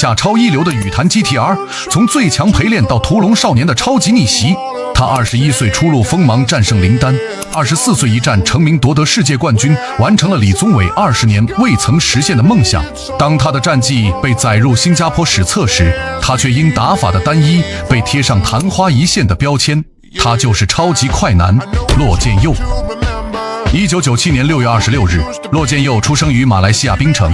下超一流的羽坛 GTR， 从最强陪练到屠龙少年的超级逆袭。他21岁初露锋芒，战胜林丹；24岁一战成名，夺得世界冠军，完成了李宗伟20年未曾实现的梦想。当他的战绩被载入新加坡史册时，他却因打法的单一被贴上昙花一现的标签。他就是超级快男骆建佑。1997年6月26日，骆建佑出生于马来西亚槟城。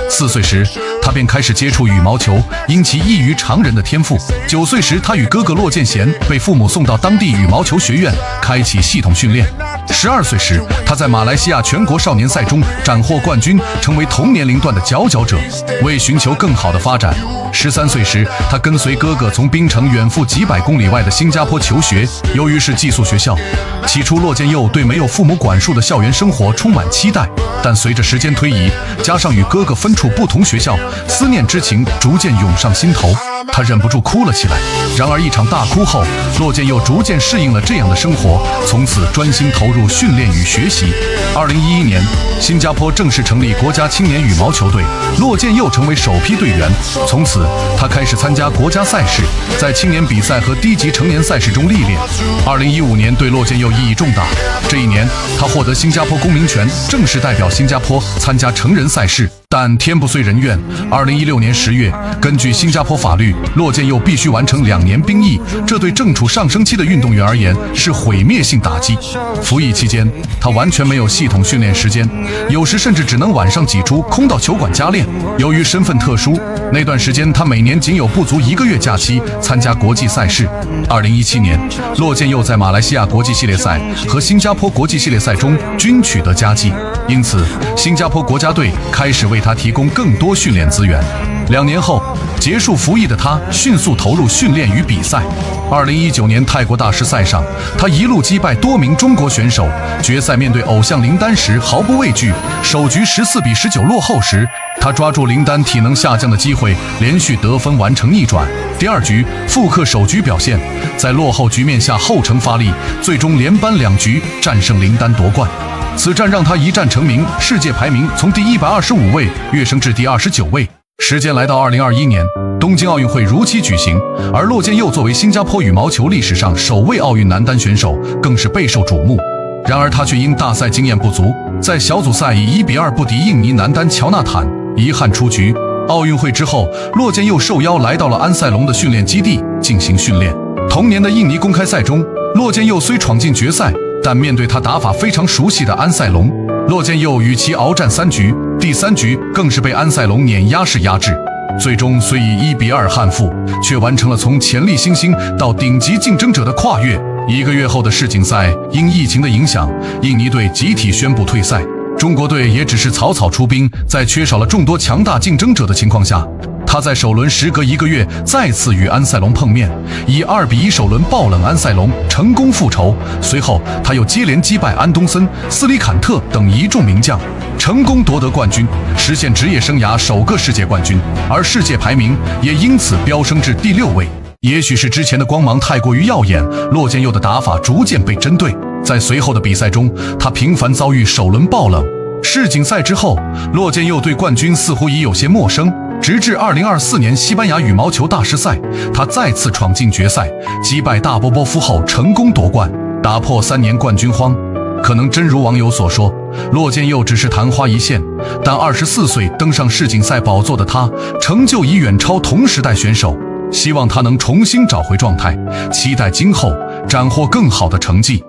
4岁时，他便开始接触羽毛球，因其异于常人的天赋。9岁时，他与哥哥骆建贤被父母送到当地羽毛球学院，开启系统训练。12岁时，他在马来西亚全国少年赛中斩获冠军，成为同年龄段的佼佼者。为寻求更好的发展，13岁时，他跟随哥哥从槟城远赴几百公里外的新加坡求学。由于是寄宿学校，起初骆建佑对没有父母管束的校园生活充满期待，但随着时间推移，加上与哥哥分处不同学校，思念之情逐渐涌上心头，他忍不住哭了起来。然而一场大哭后，骆建佑逐渐适应了这样的生活，从此专心投入训练与学习。2011年，新加坡正式成立国家青年羽毛球队，骆建佑成为首批队员。从此，他开始参加国家赛事，在青年比赛和低级成年赛事中历练。2015年对骆建佑意义重大，这一年他获得新加坡公民权，正式代表新加坡参加成人赛事。但天不遂人愿，2016年10月，根据新加坡法律，骆建佑必须完成2年兵役，这对正处上升期的运动员而言是毁灭性打击。服役期间，他完全没有系统训练时间，有时甚至只能晚上挤出空到球馆加练。由于身份特殊，那段时间他每年仅有不足1个月假期参加国际赛事。2017年，骆建佑在马来西亚国际系列赛和新加坡国际系列赛中均取得佳绩，因此新加坡国家队开始为他提供更多训练资源。2年后，结束服役的他迅速投入训练与比赛。2019年泰国大师赛上，他一路击败多名中国选手，决赛面对偶像林丹时毫不畏惧，首局14比19落后时，他抓住林丹体能下降的机会，连续得分完成逆转。第2局复刻首局表现，在落后局面下后程发力，最终连扳2局战胜林丹夺冠。此战让他一战成名，世界排名从第125位跃升至第29位。时间来到2021年，东京奥运会如期举行，而骆建佑作为新加坡羽毛球历史上首位奥运男单选手，更是备受瞩目。然而他却因大赛经验不足，在小组赛以1比2不敌印尼男单乔纳坦，遗憾出局。奥运会之后，骆建佑受邀来到了安塞龙的训练基地进行训练。同年的印尼公开赛中，骆建佑虽闯进决赛，但面对他打法非常熟悉的安塞龙，骆建佑与其鏖战3局，第3局更是被安塞龙碾压式压制。最终虽以1比2憾负，却完成了从潜力新星到顶级竞争者的跨越。1个月后的世锦赛，因疫情的影响，印尼队集体宣布退赛，中国队也只是草草出兵。在缺少了众多强大竞争者的情况下，他在首轮时隔1个月再次与安塞龙碰面，以2比1首轮爆冷安塞龙，成功复仇。随后他又接连击败安东森、斯里坎特等一众名将，成功夺得冠军，实现职业生涯首个世界冠军，而世界排名也因此飙升至第6位。也许是之前的光芒太过于耀眼，骆建佑的打法逐渐被针对，在随后的比赛中，他频繁遭遇首轮爆冷。世锦赛之后，骆建佑对冠军似乎已有些陌生，直至2024年西班牙羽毛球大师赛，他再次闯进决赛，击败大波波夫后成功夺冠，打破3年冠军荒。可能真如网友所说，骆建佑只是昙花一现，但24岁登上世锦赛宝座的他，成就已远超同时代选手。希望他能重新找回状态，期待今后斩获更好的成绩。